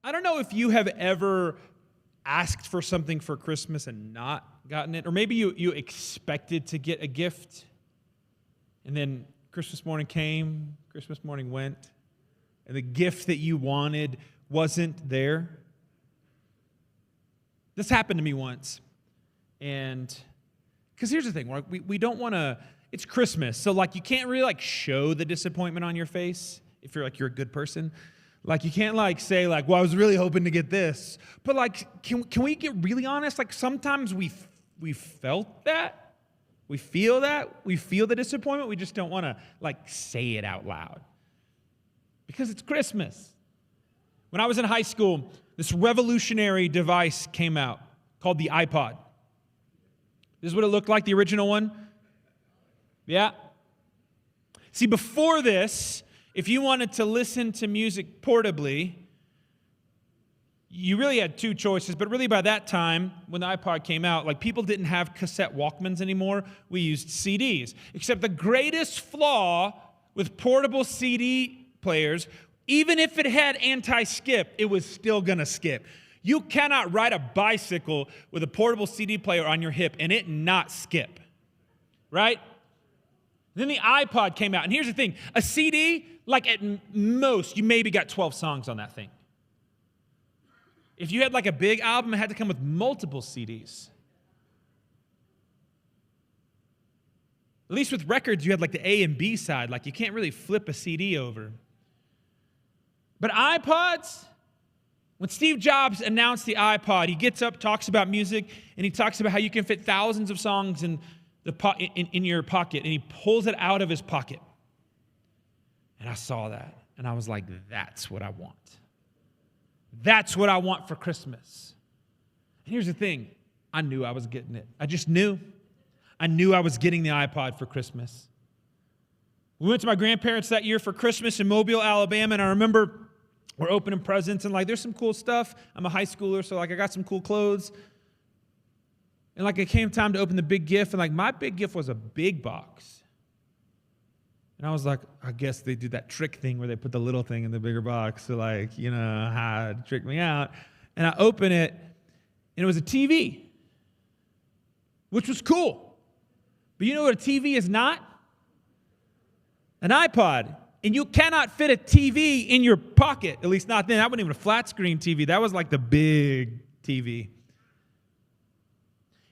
I don't know if you have ever asked for something for Christmas and not gotten it, or maybe you expected to get a gift, and then Christmas morning came, Christmas morning went, and the gift that you wanted wasn't there. This happened to me once, and because here's the thing, we don't want to, it's Christmas, so you can't really show the disappointment on your face if you're a good person. You can't say well, I was really hoping to get this. But can we get really honest? Sometimes we felt that. We feel that. We feel the disappointment. We just don't want to say it out loud. Because it's Christmas. When I was in high school, this revolutionary device came out called the iPod. This is what it looked like, the original one. Yeah. See, before this, if you wanted to listen to music portably, you really had two choices. But really by that time, when the iPod came out, people didn't have cassette Walkmans anymore. We used CDs. Except the greatest flaw with portable CD players, even if it had anti-skip, it was still going to skip. You cannot ride a bicycle with a portable CD player on your hip and it not skip. Right? Then the iPod came out. And here's the thing. A CD, at most, you maybe got 12 songs on that thing. If you had a big album, it had to come with multiple CDs. At least with records, you had the A and B side. You can't really flip a CD over. But iPods, when Steve Jobs announced the iPod, he gets up, talks about music, and he talks about how you can fit thousands of songs in your pocket, and he pulls it out of his pocket. And I saw that, and I was like, that's what I want. That's what I want for Christmas. And here's the thing. I knew I was getting it. I just knew. I knew I was getting the iPod for Christmas. We went to my grandparents that year for Christmas in Mobile, Alabama, and I remember we're opening presents, and there's some cool stuff. I'm a high schooler, so I got some cool clothes. And it came time to open the big gift, and my big gift was a big box. And I was like, I guess they do that trick thing where they put the little thing in the bigger box to how to trick me out. And I open it, and it was a TV, which was cool. But you know what a TV is not? An iPod. And you cannot fit a TV in your pocket, at least not then. That wasn't even a flat screen TV. That was the big TV.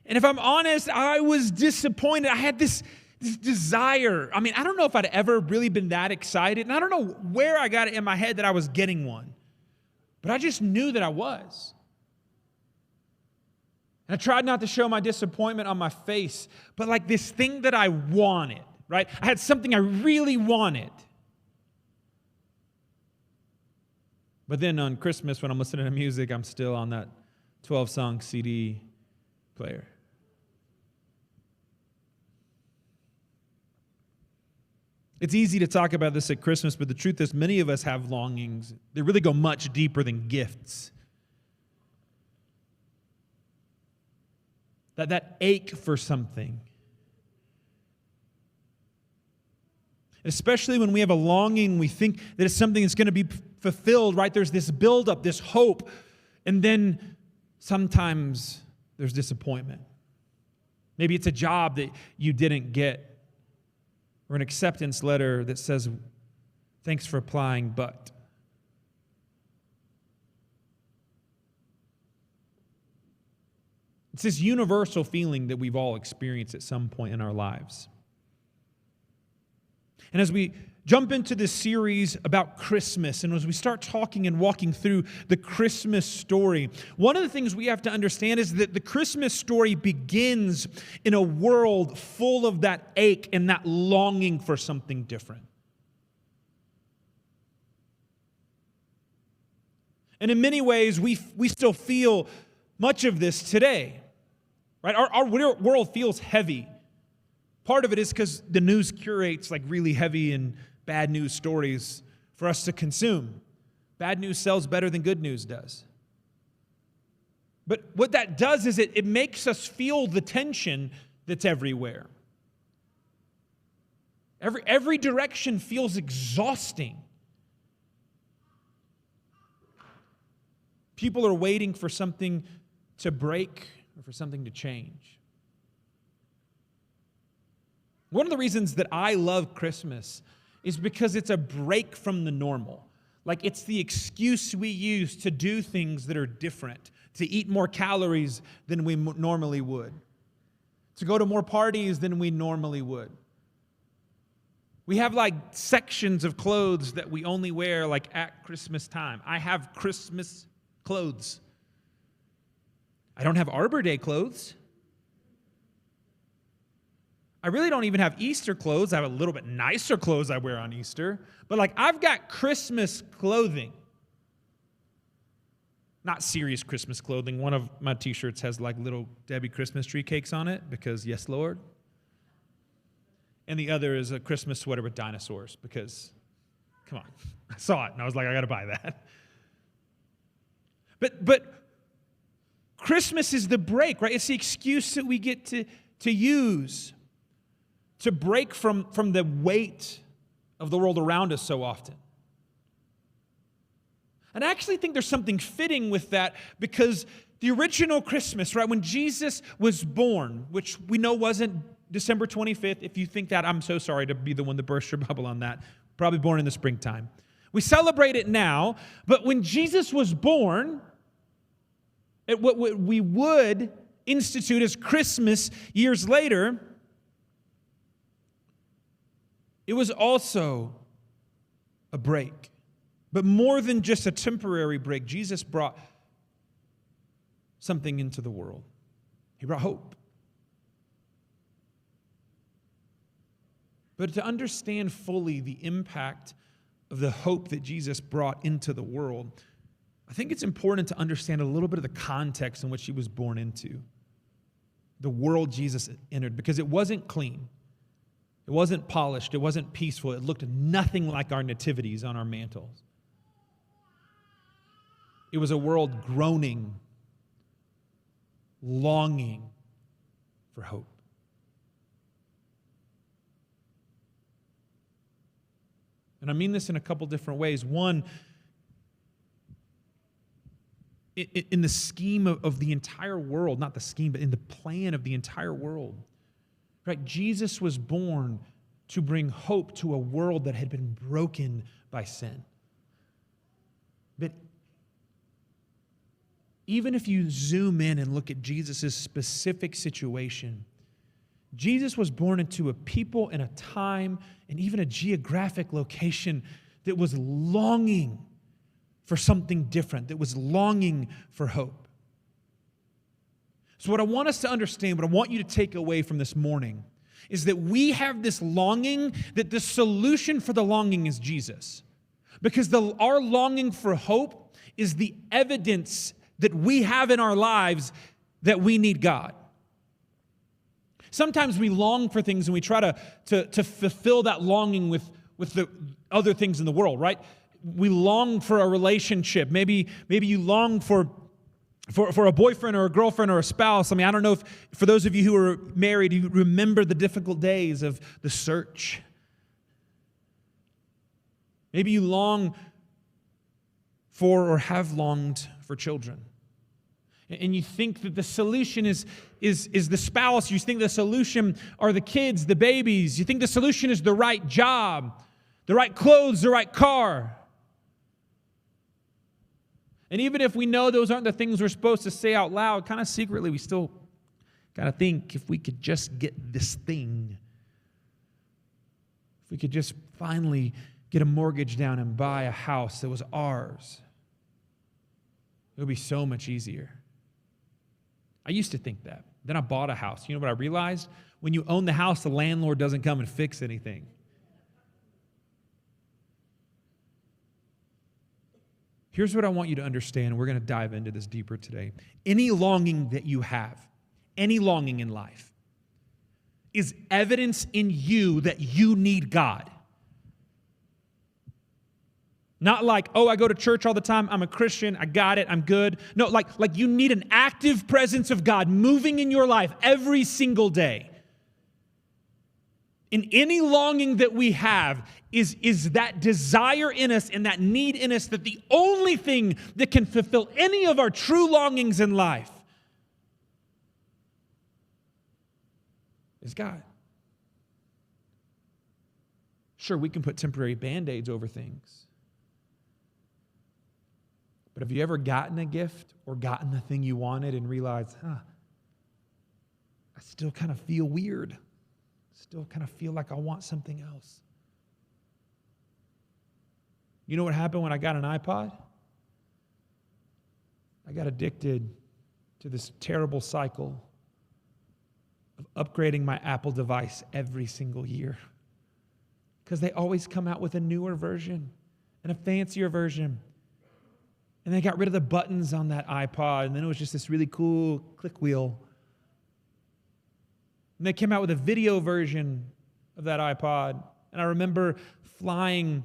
And if I'm honest, I was disappointed. I had this desire. I don't know if I'd ever really been that excited. And I don't know where I got it in my head that I was getting one. But I just knew that I was. And I tried not to show my disappointment on my face. But this thing that I wanted, right? I had something I really wanted. But then on Christmas, when I'm listening to music, I'm still on that 12-song CD player. It's easy to talk about this at Christmas, but the truth is many of us have longings that really go much deeper than gifts. That ache for something. Especially when we have a longing, we think that it's something that's going to be fulfilled, right? There's this buildup, this hope, and then sometimes there's disappointment. Maybe it's a job that you didn't get, or an acceptance letter that says, thanks for applying, but. It's this universal feeling that we've all experienced at some point in our lives. And as we jump into this series about Christmas, and as we start talking and walking through the Christmas story, one of the things we have to understand is that the Christmas story begins in a world full of that ache and that longing for something different. And in many ways, we still feel much of this today. Right? Our world feels heavy. Part of it is because the news curates really heavy and bad news stories for us to consume. Bad news sells better than good news does. But what that does is it makes us feel the tension that's everywhere. Every direction feels exhausting. People are waiting for something to break or for something to change. One of the reasons that I love Christmas is because it's a break from the normal. Like, it's the excuse we use to do things that are different, to eat more calories than we normally would, to go to more parties than we normally would. We have like sections of clothes that we only wear like at Christmas time. I have Christmas clothes. I don't have Arbor Day clothes. I really don't even have Easter clothes. I have a little bit nicer clothes I wear on Easter. But like, I've got Christmas clothing. Not serious Christmas clothing. One of my t-shirts has like little Debbie Christmas tree cakes on it because, yes, Lord. And the other is a Christmas sweater with dinosaurs because, come on, I saw it and I was like, I got to buy that. But Christmas is the break, right? It's the excuse that we get to use to break from the weight of the world around us so often. And I actually think there's something fitting with that because the original Christmas, right, when Jesus was born, which we know wasn't December 25th. If you think that, I'm so sorry to be the one that burst your bubble on that. Probably born in the springtime. We celebrate it now, but when Jesus was born, at what we would institute as Christmas years later, it was also a break. But more than just a temporary break, Jesus brought something into the world. He brought hope. But to understand fully the impact of the hope that Jesus brought into the world, I think it's important to understand a little bit of the context in which he was born into. The world Jesus entered, because it wasn't clean. It wasn't polished. It wasn't peaceful. It looked nothing like our nativities on our mantles. It was a world groaning, longing for hope. And I mean this in a couple different ways. One, in the scheme of the entire world, not the scheme, but in the plan of the entire world, right? Jesus was born to bring hope to a world that had been broken by sin. But even if you zoom in and look at Jesus' specific situation, Jesus was born into a people and a time and even a geographic location that was longing for something different, that was longing for hope. So what I want us to understand, what I want you to take away from this morning, is that we have this longing, that the solution for the longing is Jesus. Because our longing for hope is the evidence that we have in our lives that we need God. Sometimes we long for things and we try to fulfill that longing with the other things in the world, right? We long for a relationship. Maybe you long for a boyfriend or a girlfriend or a spouse. I mean, I don't know if, for those of you who are married, you remember the difficult days of the search. Maybe you long for or have longed for children. And you think that the solution is the spouse. You think the solution are the kids, the babies. You think the solution is the right job, the right clothes, the right car. And even if we know those aren't the things we're supposed to say out loud, kind of secretly, we still kind of think if we could just get this thing, if we could just finally get a mortgage down and buy a house that was ours, it would be so much easier. I used to think that. Then I bought a house. You know what I realized? When you own the house, the landlord doesn't come and fix anything. Here's what I want you to understand. We're going to dive into this deeper today. Any longing that you have, any longing in life, is evidence in you that you need God. Not like, oh, I go to church all the time, I'm a Christian, I got it, I'm good. No, like you need an active presence of God moving in your life every single day. in any longing that we have is that desire in us and that need in us that the only thing that can fulfill any of our true longings in life is God. Sure, we can put temporary Band-Aids over things. But have you ever gotten a gift or gotten the thing you wanted and realized, I still kind of feel weird. Still kind of feel like I want something else. You know what happened when I got an iPod? I got addicted to this terrible cycle of upgrading my Apple device every single year. Because they always come out with a newer version and a fancier version. And they got rid of the buttons on that iPod, and then it was just this really cool click wheel. And they came out with a video version of that iPod. And I remember flying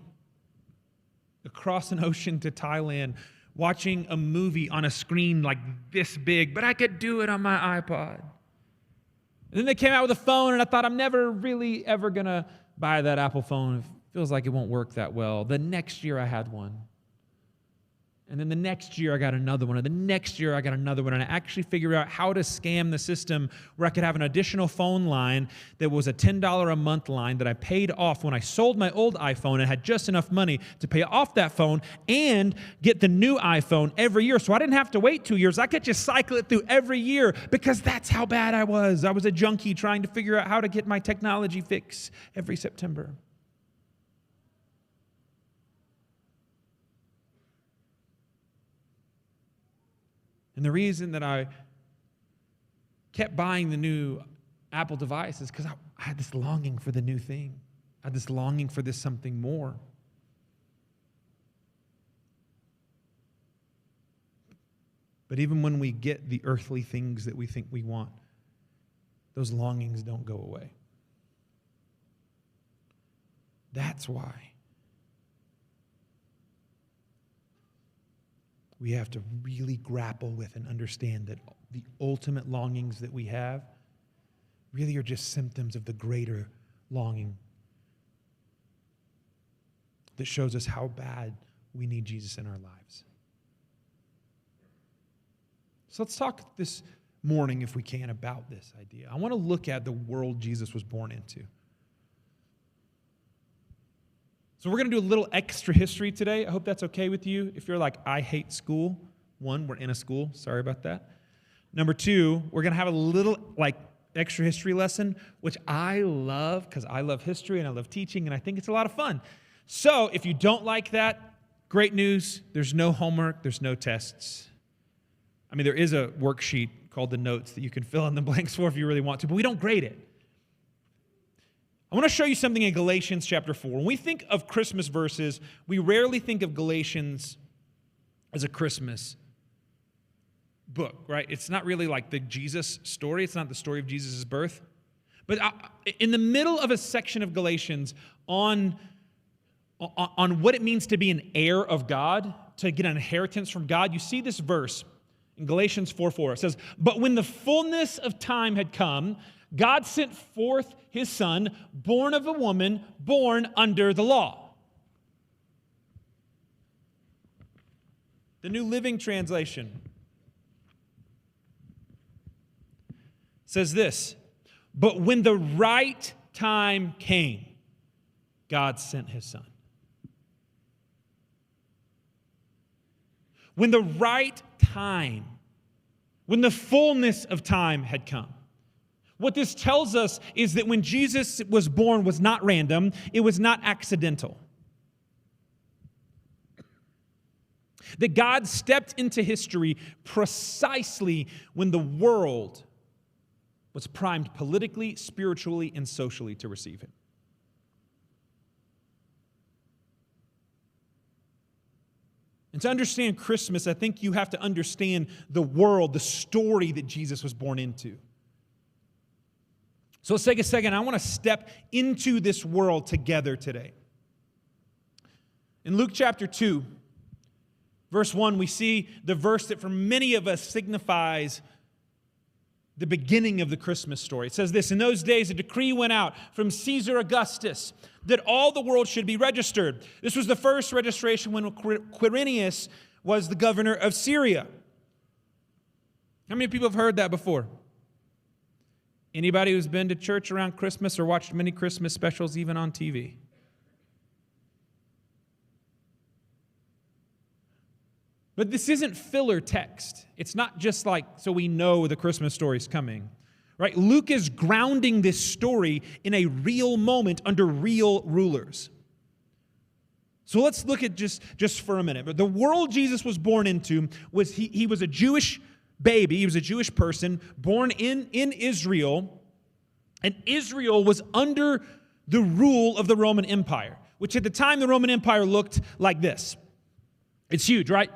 across an ocean to Thailand, watching a movie on a screen like this big, but I could do it on my iPod. And then they came out with a phone, and I thought, I'm never really ever going to buy that Apple phone. It feels like it won't work that well. The next year I had one. And then the next year I got another one. And the next year I got another one. And I actually figured out how to scam the system where I could have an additional phone line that was a $10 a month line that I paid off when I sold my old iPhone and had just enough money to pay off that phone and get the new iPhone every year. So I didn't have to wait 2 years. I could just cycle it through every year because that's how bad I was. I was a junkie trying to figure out how to get my technology fix every September. And the reason that I kept buying the new Apple device is because I had this longing for the new thing. I had this longing for this something more. But even when we get the earthly things that we think we want, those longings don't go away. That's why we have to really grapple with and understand that the ultimate longings that we have really are just symptoms of the greater longing that shows us how bad we need Jesus in our lives. So let's talk this morning, if we can, about this idea. I want to look at the world Jesus was born into. So we're going to do a little extra history today. I hope that's okay with you. If you're like, I hate school, one, we're in a school. Sorry about that. Number two, we're going to have a little extra history lesson, which I love because I love history and I love teaching and I think it's a lot of fun. So if you don't like that, great news. There's no homework. There's no tests. I mean, there is a worksheet called the notes that you can fill in the blanks for if you really want to, but we don't grade it. I want to show you something in Galatians chapter 4. When we think of Christmas verses, we rarely think of Galatians as a Christmas book, right? It's not really like the Jesus story. It's not the story of Jesus' birth. But in the middle of a section of Galatians on what it means to be an heir of God, to get an inheritance from God, you see this verse in Galatians 4:4. It says, "But when the fullness of time had come, God sent forth his son, born of a woman, born under the law." The New Living Translation says this, "But when the right time came, God sent his son." When the right time, when the fullness of time had come. What this tells us is that when Jesus was born was not random, it was not accidental. That God stepped into history precisely when the world was primed politically, spiritually, and socially to receive him. And to understand Christmas, I think you have to understand the world, the story that Jesus was born into. So let's take a second. I want to step into this world together today. In Luke chapter 2, verse 1, we see the verse that for many of us signifies the beginning of the Christmas story. It says this: in those days a decree went out from Caesar Augustus that all the world should be registered. This was the first registration when Quirinius was the governor of Syria. How many people have heard that before? Anybody who's been to church around Christmas or watched many Christmas specials even on TV? But this isn't filler text. It's not just like so we know the Christmas story is coming, right? Luke is grounding this story in a real moment under real rulers. So let's look at just for a minute. But the world Jesus was born into was he was a Jewish baby. He was a Jewish person born in Israel, and Israel was under the rule of the Roman Empire, which at the time the Roman Empire looked like this. It's huge, right?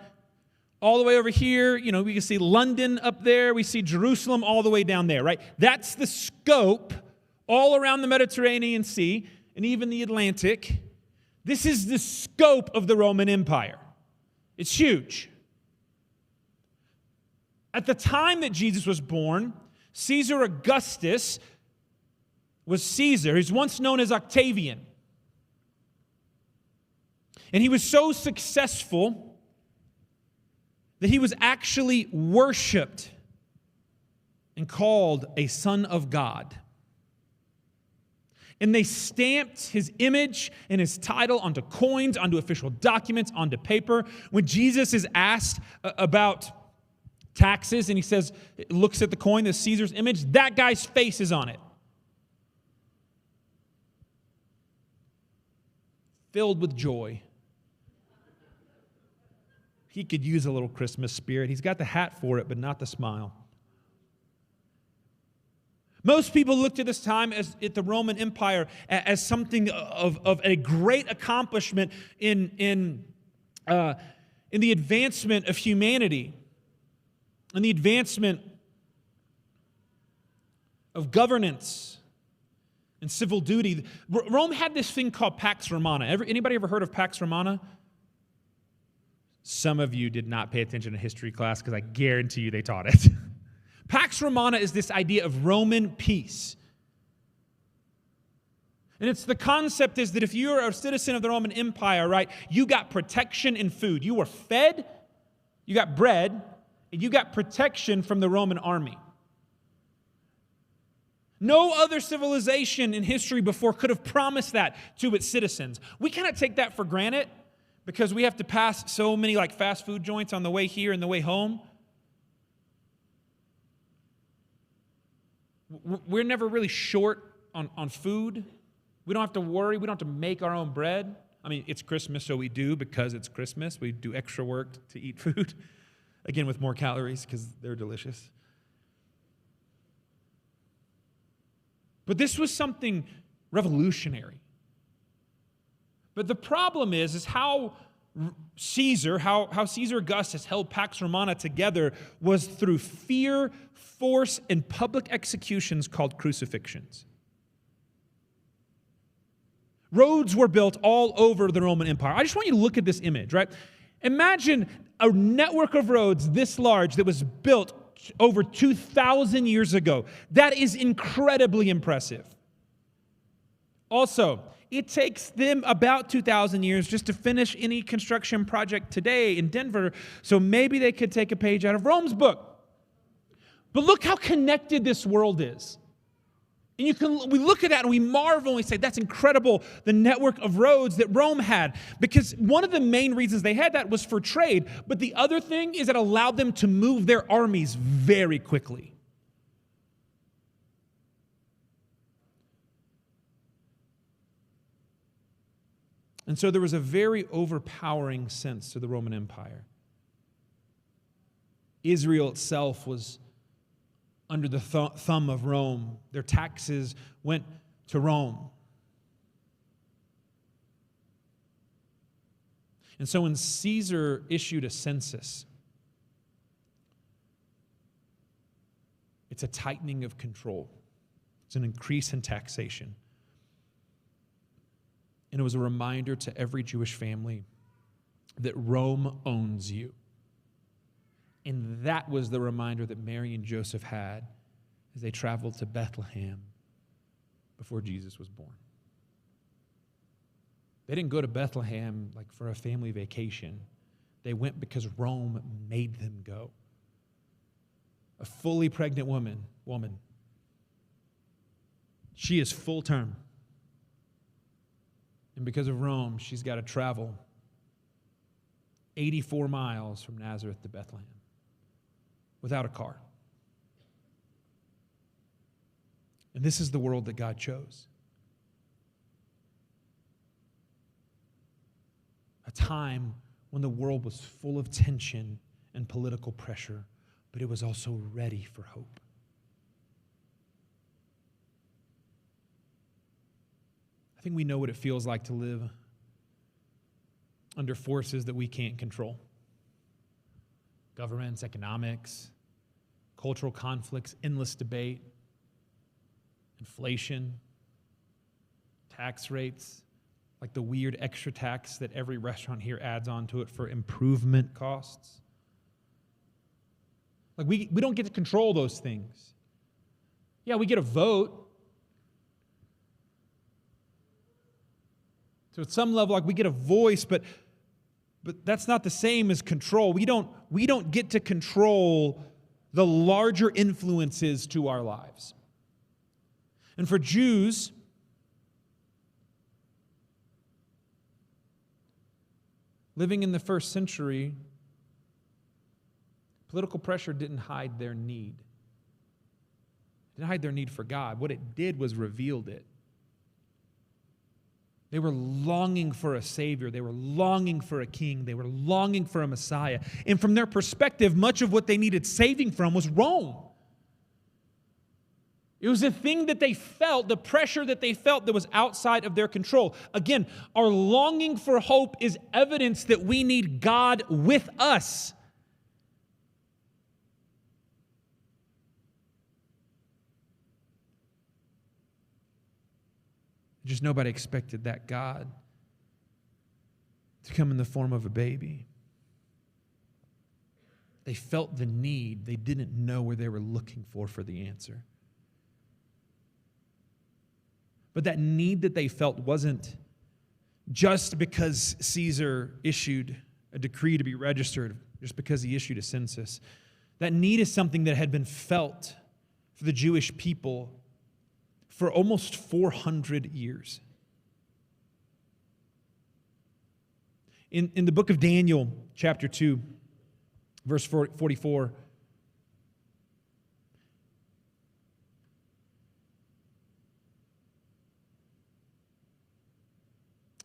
All the way over here, we can see London up there. We see Jerusalem all the way down there, right? That's the scope all around the Mediterranean Sea and even the Atlantic. This is the scope of the Roman Empire. It's huge. At the time that Jesus was born, Caesar Augustus was Caesar. He's once known as Octavian. And he was so successful that he was actually worshipped and called a son of God. And they stamped his image and his title onto coins, onto official documents, onto paper. When Jesus is asked about taxes and he says, looks at the coin, the Caesar's image, that guy's face is on it. Filled with joy. He could use a little Christmas spirit. He's got the hat for it, but not the smile. Most people looked at this time at the Roman Empire as something of a great accomplishment in the advancement of humanity and the advancement of governance and civil duty. Rome had this thing called Pax Romana. Anybody ever heard of Pax Romana? Some of you did not pay attention to history class because I guarantee you they taught it. Pax Romana is this idea of Roman peace. And it's the concept is that if you're a citizen of the Roman Empire, right, you got protection and food. You were fed, you got bread, and you got protection from the Roman army. No other civilization in history before could have promised that to its citizens. We kind of take that for granted because we have to pass so many like fast food joints on the way here and the way home. We're never really short on food. We don't have to worry. We don't have to make our own bread. I mean, it's Christmas, so we do because it's Christmas. We do extra work to eat food. Again, with more calories because they're delicious. But this was something revolutionary. But the problem is how Caesar Augustus held Pax Romana together was through fear, force, and public executions called crucifixions. Roads were built all over the Roman Empire. I just want you to look at this image, right? Imagine a network of roads this large that was built over 2,000 years ago. That is incredibly impressive. Also, it takes them about 2,000 years just to finish any construction project today in Denver, so maybe they could take a page out of Rome's book. But look how connected this world is. And we look at that and we marvel and we say, that's incredible, the network of roads that Rome had. Because one of the main reasons they had that was for trade. But the other thing is it allowed them to move their armies very quickly. And so there was a very overpowering sense to the Roman Empire. Israel itself was under the thumb of Rome. Their taxes went to Rome. And so when Caesar issued a census, it's a tightening of control. It's an increase in taxation. And it was a reminder to every Jewish family that Rome owns you. And that was the reminder that Mary and Joseph had as they traveled to Bethlehem before Jesus was born. They didn't go to Bethlehem like for a family vacation. They went because Rome made them go. A fully pregnant woman, she is full term. And because of Rome, she's got to travel 84 miles from Nazareth to Bethlehem without a car. And this is the world that God chose. A time when the world was full of tension and political pressure, but it was also ready for hope. I think we know what it feels like to live under forces that we can't control. Governments, economics, cultural conflicts, endless debate, inflation, tax rates, like the weird extra tax that every restaurant here adds onto it for improvement costs. Like we don't get to control those things. Yeah, we get a vote. So at some level, like we get a voice, but that's not the same as control. We don't get to control the larger influences to our lives. And for Jews, living in the first century, political pressure didn't hide their need. It didn't hide their need for God. What it did was revealed it. They were longing for a Savior. They were longing for a King. They were longing for a Messiah. And from their perspective, much of what they needed saving from was Rome. It was a thing that they felt, the pressure that they felt that was outside of their control. Again, our longing for hope is evidence that we need God with us. Just nobody expected that God to come in the form of a baby. They felt the need. They didn't know where they were looking for the answer. But that need that they felt wasn't just because Caesar issued a decree to be registered, just because he issued a census. That need is something that had been felt for the Jewish people for almost 400 years. In the book of Daniel, chapter 2, verse 44,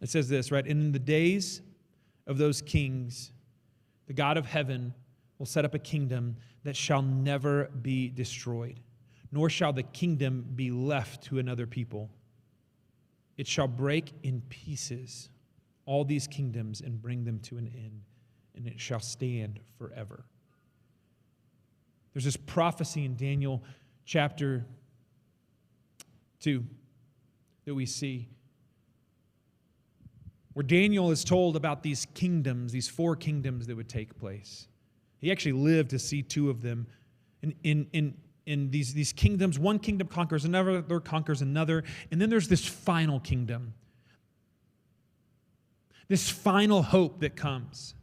it says this, right? And in the days of those kings, the God of heaven will set up a kingdom that shall never be destroyed, nor shall the kingdom be left to another people. It shall break in pieces all these kingdoms and bring them to an end, and it shall stand forever. There's this prophecy in Daniel chapter 2 that we see, where Daniel is told about these kingdoms, these 4 kingdoms that would take place. He actually lived to see 2 of them. In these kingdoms, one kingdom conquers another, conquers another, and then there's this final kingdom. This final hope that comes.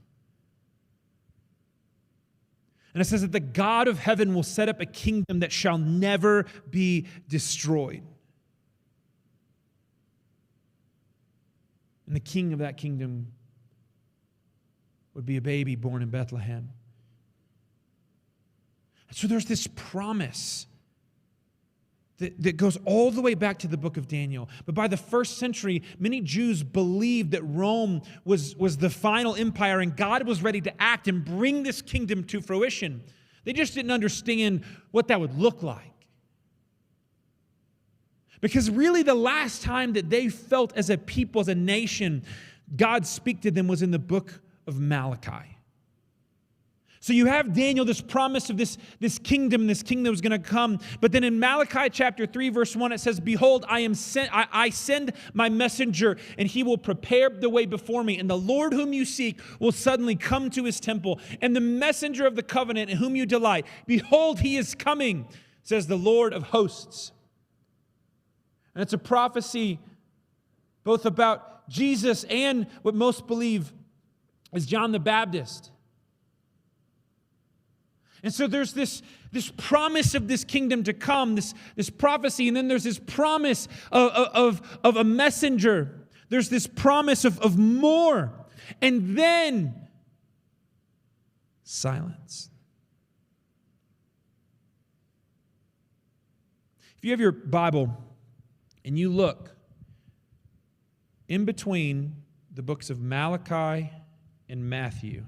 And it says that the God of heaven will set up a kingdom that shall never be destroyed. And the king of that kingdom would be a baby born in Bethlehem. So there's this promise that goes all the way back to the book of Daniel. But by the first century, many Jews believed that Rome was the final empire and God was ready to act and bring this kingdom to fruition. They just didn't understand what that would look like. Because really the last time that they felt as a people, as a nation, God speak to them was in the book of Malachi. So you have Daniel, this promise of this kingdom was going to come. But then in Malachi chapter 3, verse 1, it says, "Behold, I send my messenger, and he will prepare the way before me. And the Lord whom you seek will suddenly come to his temple. And the messenger of the covenant in whom you delight, behold, he is coming, says the Lord of hosts. And it's a prophecy both about Jesus and what most believe is John the Baptist. And so there's this promise of this kingdom to come, this prophecy, and then there's this promise of a messenger. There's this promise of more. And then silence. If you have your Bible and you look in between the books of Malachi and Matthew,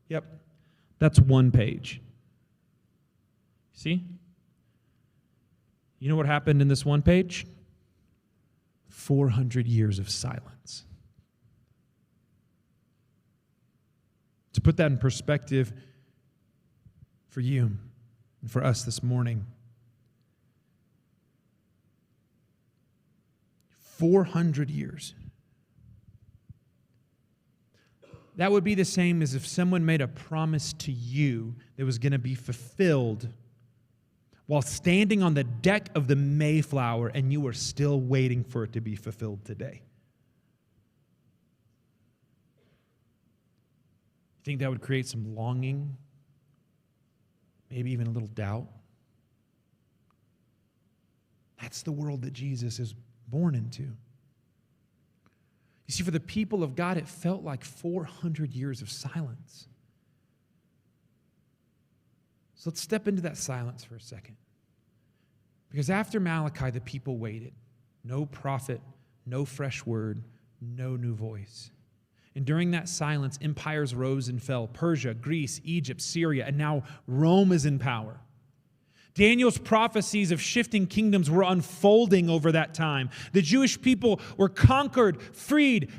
yep, that's one page. See? You know what happened in this one page? 400 years of silence. To put that in perspective for you and for us this morning, 400 years. That would be the same as if someone made a promise to you that was going to be fulfilled while standing on the deck of the Mayflower and you were still waiting for it to be fulfilled today. You think that would create some longing? Maybe even a little doubt? That's the world that Jesus is born into. You see, for the people of God, it felt like 400 years of silence. So let's step into that silence for a second. Because after Malachi, the people waited. No prophet, no fresh word, no new voice. And during that silence, empires rose and fell. Persia, Greece, Egypt, Syria, and now Rome is in power. Daniel's prophecies of shifting kingdoms were unfolding over that time. The Jewish people were conquered, freed,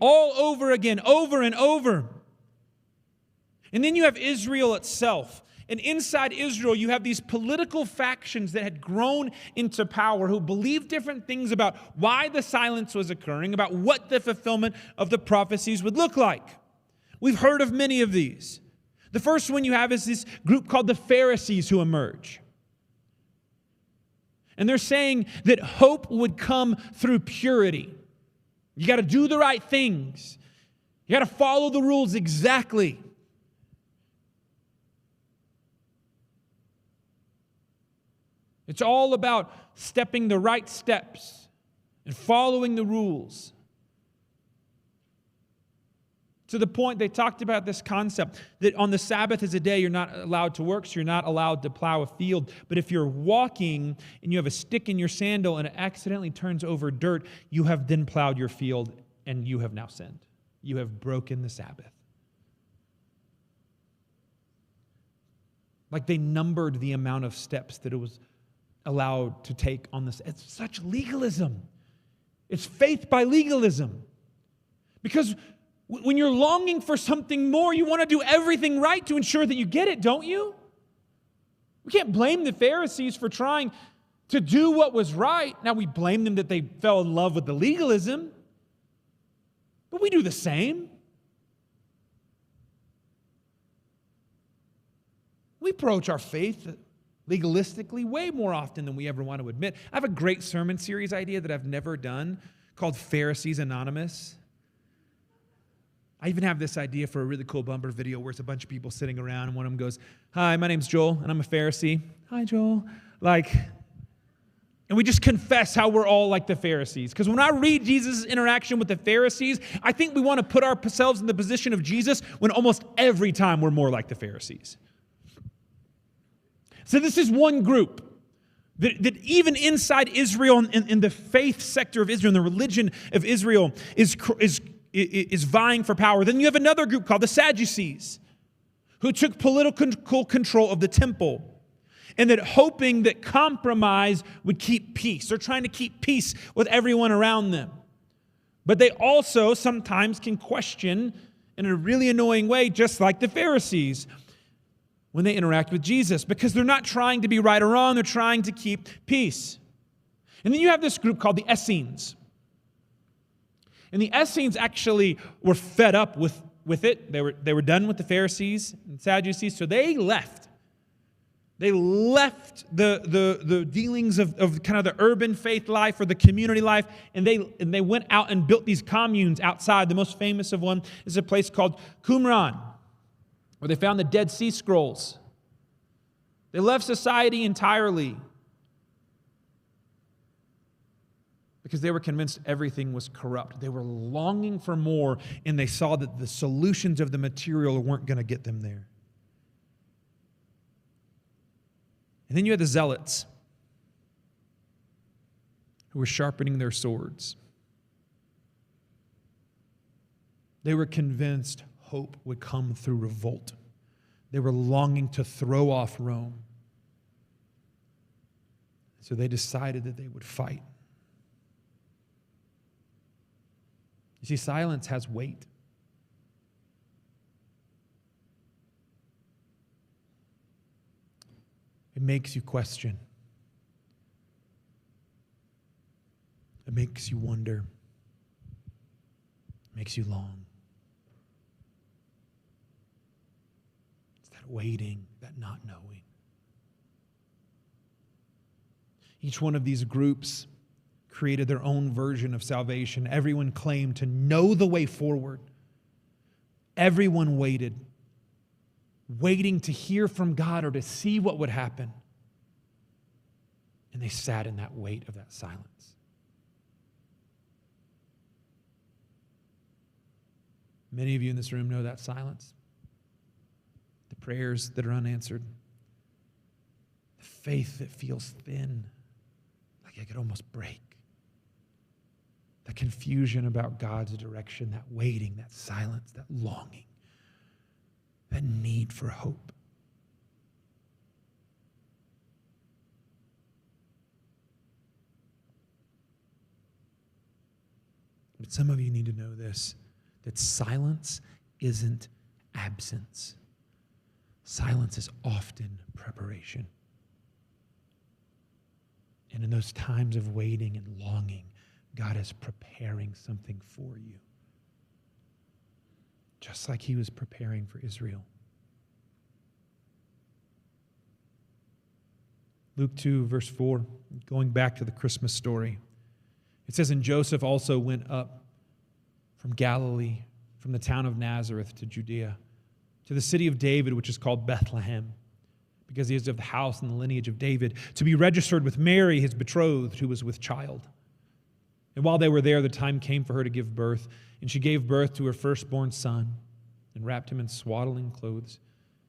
all over again, over and over. And then you have Israel itself. And inside Israel, you have these political factions that had grown into power who believed different things about why the silence was occurring, about what the fulfillment of the prophecies would look like. We've heard of many of these. The first one you have is this group called the Pharisees who emerge. And they're saying that hope would come through purity. You got to do the right things. You got to follow the rules exactly. It's all about stepping the right steps and following the rules. To the point they talked about this concept that on the Sabbath is a day you're not allowed to work, so you're not allowed to plow a field. But if you're walking and you have a stick in your sandal and it accidentally turns over dirt, you have then plowed your field and you have now sinned. You have broken the Sabbath. Like they numbered the amount of steps that it was allowed to take on this. It's such legalism. It's faith by legalism. Because when you're longing for something more, you want to do everything right to ensure that you get it, don't you? We can't blame the Pharisees for trying to do what was right. Now we blame them that they fell in love with the legalism. But we do the same. We approach our faith legalistically way more often than we ever want to admit. I have a great sermon series idea that I've never done called Pharisees Anonymous. I even have this idea for a really cool bumper video where it's a bunch of people sitting around and one of them goes, "Hi, my name's Joel and I'm a Pharisee." "Hi, Joel." And we just confess how we're all like the Pharisees. Because when I read Jesus' interaction with the Pharisees, I think we want to put ourselves in the position of Jesus when almost every time we're more like the Pharisees. So this is one group that even inside Israel, in the faith sector of Israel, in the religion of Israel, is vying for power. Then you have another group called the Sadducees, who took political control of the temple, and that hoping that compromise would keep peace. They're trying to keep peace with everyone around them. But they also sometimes can question in a really annoying way, just like the Pharisees, when they interact with Jesus, because they're not trying to be right or wrong, they're trying to keep peace. And then you have this group called the Essenes. And the Essenes actually were fed up with with it. They were done with the Pharisees and Sadducees, so they left. They left the dealings of kind of the urban faith life or the community life, and they went out and built these communes outside. The most famous of one is a place called Qumran, where they found the Dead Sea Scrolls. They left society entirely because they were convinced everything was corrupt. They were longing for more, and they saw that the solutions of the material weren't going to get them there. And then you had the zealots who were sharpening their swords. They were convinced hope would come through revolt. They were longing to throw off Rome. So they decided that they would fight. You see, silence has weight. It makes you question. It makes you wonder. It makes you long. It's that waiting, that not knowing. Each one of these groups created their own version of salvation. Everyone claimed to know the way forward. Everyone waited to hear from God or to see what would happen. And they sat in that weight of that silence. Many of you in this room know that silence. The prayers that are unanswered. The faith that feels thin, like it could almost break. The confusion about God's direction, that waiting, that silence, that longing. That need for hope. But some of you need to know this, that silence isn't absence. Silence is often preparation. And in those times of waiting and longing, God is preparing something for you. Just like he was preparing for Israel. Luke 2, verse 4, going back to the Christmas story. It says, and Joseph also went up from Galilee, from the town of Nazareth to Judea, to the city of David, which is called Bethlehem, because he is of the house and the lineage of David, to be registered with Mary, his betrothed, who was with child. And while they were there, the time came for her to give birth, and she gave birth to her firstborn son, and wrapped him in swaddling clothes,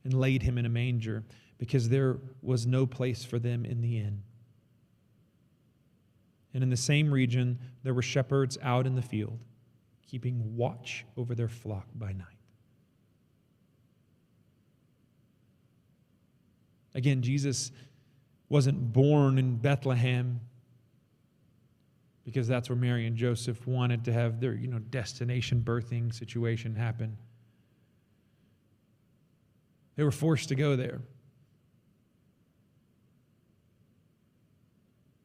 and laid him in a manger, because there was no place for them in the inn. And in the same region, there were shepherds out in the field, keeping watch over their flock by night. Again, Jesus wasn't born in Bethlehem because that's where Mary and Joseph wanted to have their, destination birthing situation happen. They were forced to go there.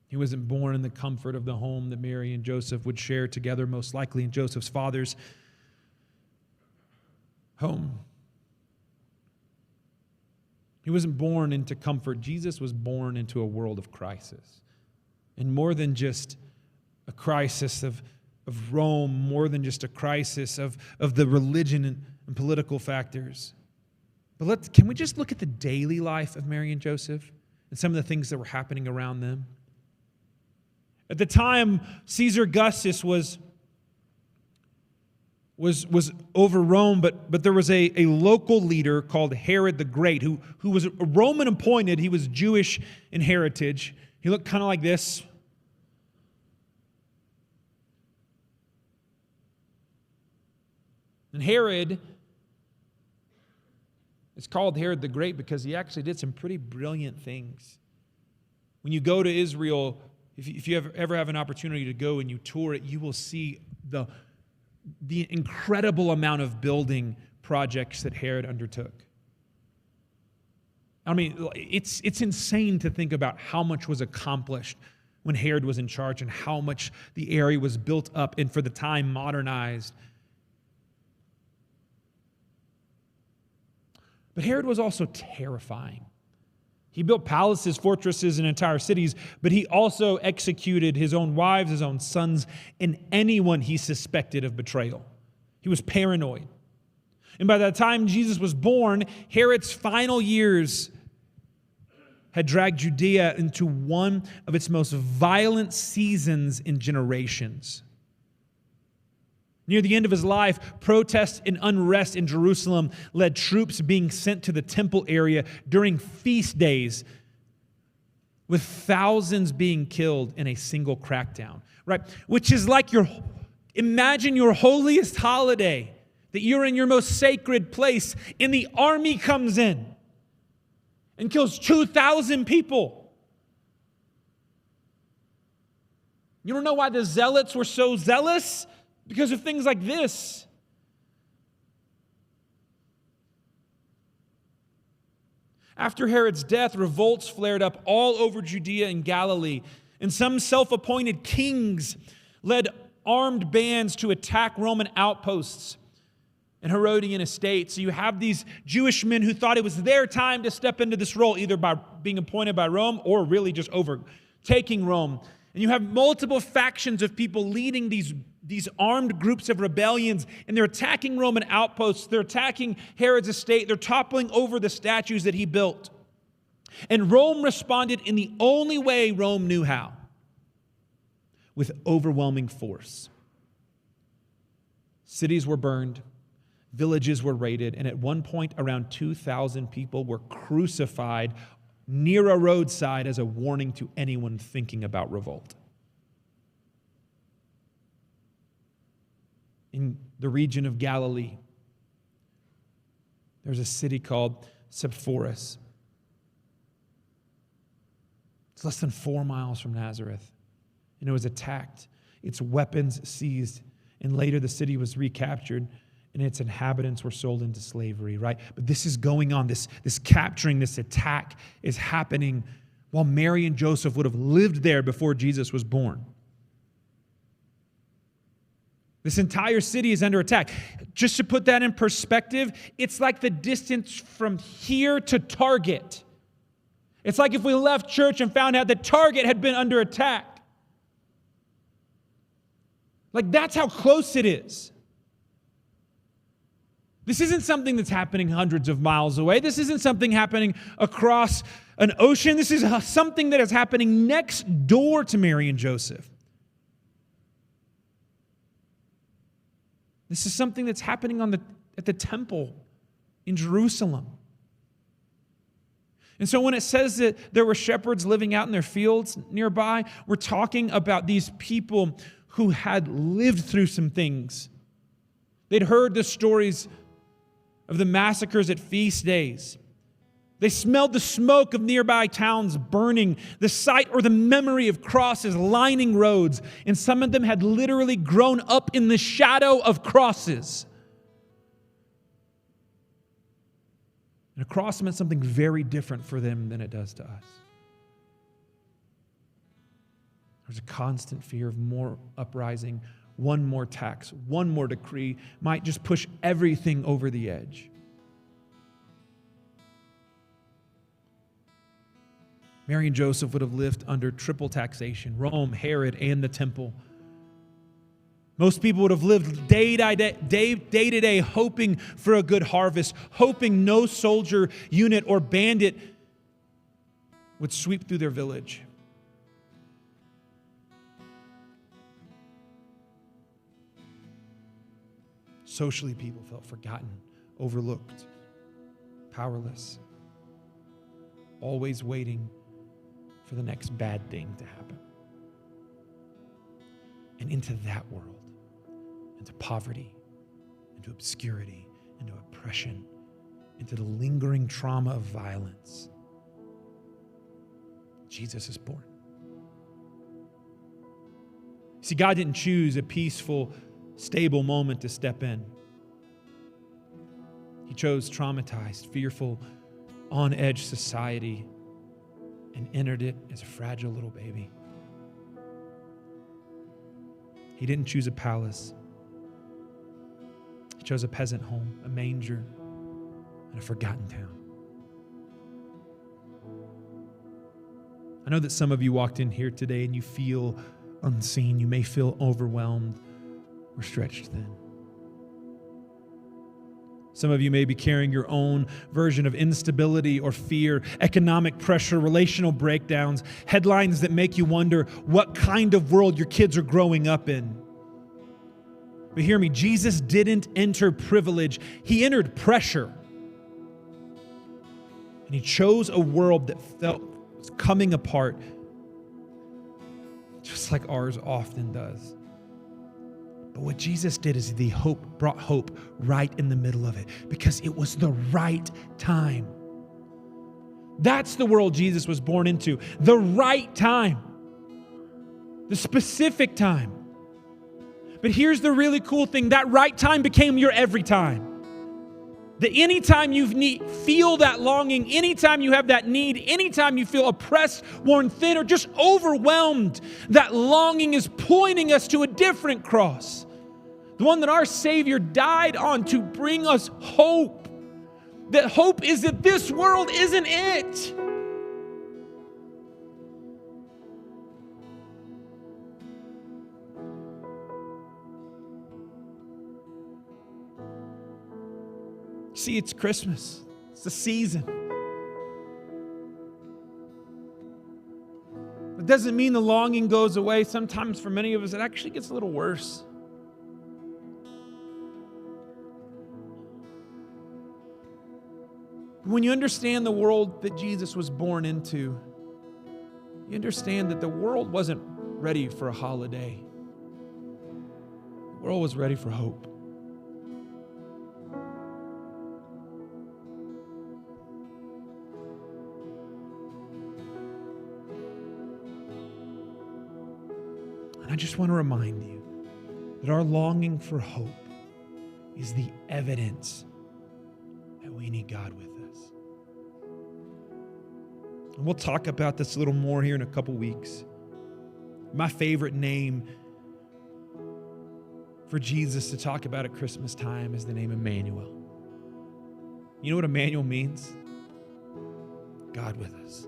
He wasn't born in the comfort of the home that Mary and Joseph would share together, most likely in Joseph's father's home. He wasn't born into comfort. Jesus was born into a world of crisis. And more than just a crisis of Rome, more than just a crisis of the religion and political factors. But can we just look at the daily life of Mary and Joseph and some of the things that were happening around them? At the time, Caesar Augustus was over Rome, but there was a local leader called Herod the Great who was a Roman appointed. He was Jewish in heritage. He looked kind of like this. And Herod is called Herod the Great because he actually did some pretty brilliant things. When you go to Israel, if you ever have an opportunity to go and you tour it, you will see the incredible amount of building projects that Herod undertook. I mean, it's insane to think about how much was accomplished when Herod was in charge and how much the area was built up and for the time modernized. But Herod was also terrifying. He built palaces, fortresses, and entire cities, but he also executed his own wives, his own sons, and anyone he suspected of betrayal. He was paranoid. And by the time Jesus was born, Herod's final years had dragged Judea into one of its most violent seasons in generations. Near the end of his life, protests and unrest in Jerusalem led troops being sent to the temple area during feast days, with thousands being killed in a single crackdown, right? Which is like imagine your holiest holiday, that you're in your most sacred place, and the army comes in and kills 2,000 people. You don't know why the zealots were so zealous? Because of things like this. After Herod's death, revolts flared up all over Judea and Galilee, and some self-appointed kings led armed bands to attack Roman outposts and Herodian estates. So you have these Jewish men who thought it was their time to step into this role, either by being appointed by Rome or really just overtaking Rome. And you have multiple factions of people leading these armed groups of rebellions, and they're attacking Roman outposts. They're attacking Herod's estate. They're toppling over the statues that he built. And Rome responded in the only way Rome knew how, with overwhelming force. Cities were burned, villages were raided, and at one point around 2,000 people were crucified near a roadside as a warning to anyone thinking about revolt. In the region of Galilee, there's a city called Sepphoris. It's less than 4 miles from Nazareth. And it was attacked, its weapons seized, and later the city was recaptured, and its inhabitants were sold into slavery, right? But this is going on. This capturing, this attack is happening while Mary and Joseph would have lived there before Jesus was born. This entire city is under attack. Just to put that in perspective, it's like the distance from here to Target. It's like if we left church and found out that Target had been under attack. Like, that's how close it is. This isn't something that's happening hundreds of miles away. This isn't something happening across an ocean. This is something that is happening next door to Mary and Joseph. This is something that's happening at the temple in Jerusalem. And so when it says that there were shepherds living out in their fields nearby, we're talking about these people who had lived through some things. They'd heard the stories of the massacres at feast days. They smelled the smoke of nearby towns burning, the sight or the memory of crosses lining roads, and some of them had literally grown up in the shadow of crosses. And a cross meant something very different for them than it does to us. There's a constant fear of more uprising, one more tax, one more decree might just push everything over the edge. Mary and Joseph would have lived under triple taxation, Rome, Herod, and the temple. Most people would have lived day to day, hoping for a good harvest, hoping no soldier, unit, or bandit would sweep through their village. Socially, people felt forgotten, overlooked, powerless, always waiting for the next bad thing to happen. And into that world, into poverty, into obscurity, into oppression, into the lingering trauma of violence, Jesus is born. See, God didn't choose a peaceful, stable moment to step in. He chose traumatized, fearful, on-edge society and entered it as a fragile little baby. He didn't choose a palace. He chose a peasant home, a manger, in a forgotten town. I know that some of you walked in here today and you feel unseen. You may feel overwhelmed or stretched thin. Some of you may be carrying your own version of instability or fear, economic pressure, relational breakdowns, headlines that make you wonder what kind of world your kids are growing up in. But hear me, Jesus didn't enter privilege. He entered pressure. And he chose a world that felt was coming apart, just like ours often does. But what Jesus did is he brought hope right in the middle of it because it was the right time. That's the world Jesus was born into. The right time. The specific time. But here's the really cool thing. That right time became your every time. That anytime you feel that longing, anytime you have that need, anytime you feel oppressed, worn thin, or just overwhelmed, that longing is pointing us to a different cross. The one that our Savior died on to bring us hope. That hope is that this world isn't it. See, it's Christmas. It's the season. It doesn't mean the longing goes away. Sometimes for many of us, it actually gets a little worse. When you understand the world that Jesus was born into, you understand that the world wasn't ready for a holiday. The world was ready for hope. And I just want to remind you that our longing for hope is the evidence that we need God with us. And we'll talk about this a little more here in a couple weeks. My favorite name for Jesus to talk about at Christmas time is the name Emmanuel. You know what Emmanuel means? God with us.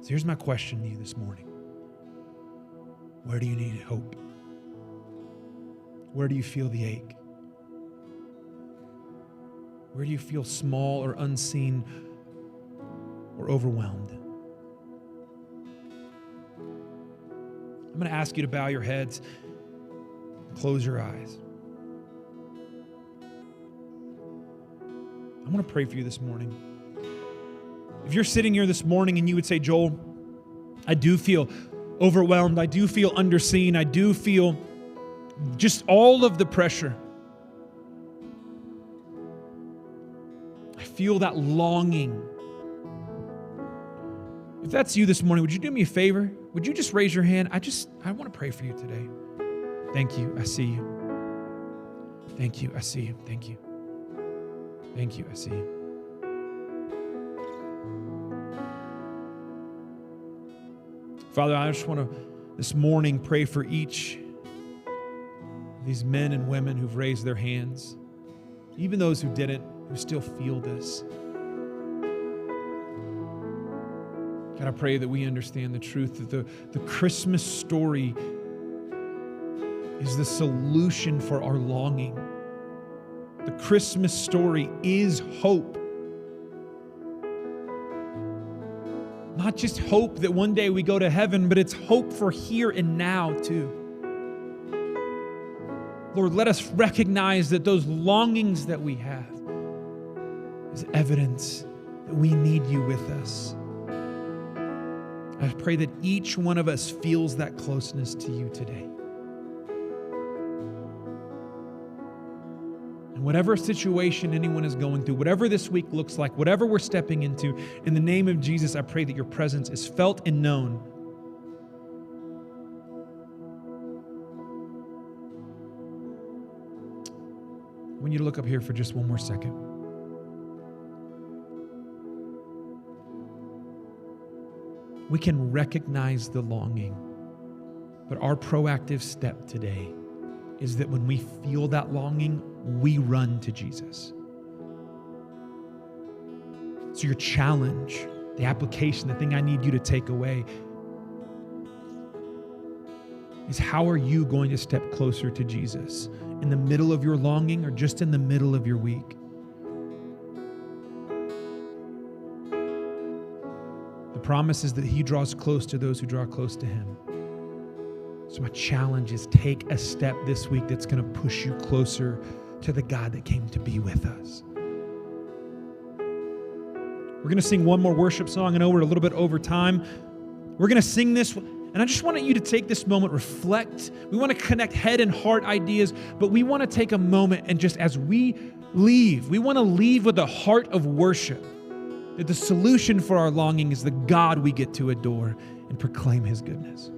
So here's my question to you this morning. Where do you need hope? Where do you feel the ache? Where do you feel small or unseen or overwhelmed? I'm going to ask you to bow your heads and close your eyes. I want to pray for you this morning. If you're sitting here this morning and you would say, Joel, I do feel overwhelmed. I do feel underseen. I do feel just all of the pressure. I feel that longing. If that's you this morning, would you do me a favor? Would you just raise your hand? I want to pray for you today. Thank you. I see you. Thank you. I see you. Thank you. Thank you. I see you. Father, I just want to this morning pray for each of these men and women who've raised their hands, even those who didn't, who still feel this. God, I pray that we understand the truth that the Christmas story is the solution for our longing. The Christmas story is hope. Not just hope that one day we go to heaven, but it's hope for here and now too. Lord, let us recognize that those longings that we have is evidence that we need you with us. I pray that each one of us feels that closeness to you today. And whatever situation anyone is going through, whatever this week looks like, whatever we're stepping into, in the name of Jesus, I pray that your presence is felt and known. I want you to look up here for just one more second. We can recognize the longing, but our proactive step today is that when we feel that longing, we run to Jesus. So your challenge, the application, the thing I need you to take away is, how are you going to step closer to Jesus? In the middle of your longing or just in the middle of your week? The promise is that he draws close to those who draw close to him. So my challenge is, take a step this week that's going to push you closer to the God that came to be with us. We're going to sing one more worship song. I know we're a little bit over time. We're going to sing this, and I just want you to take this moment, reflect. We want to connect head and heart ideas, but we want to take a moment and just as we leave, we want to leave with a heart of worship, that the solution for our longing is the God we get to adore and proclaim his goodness.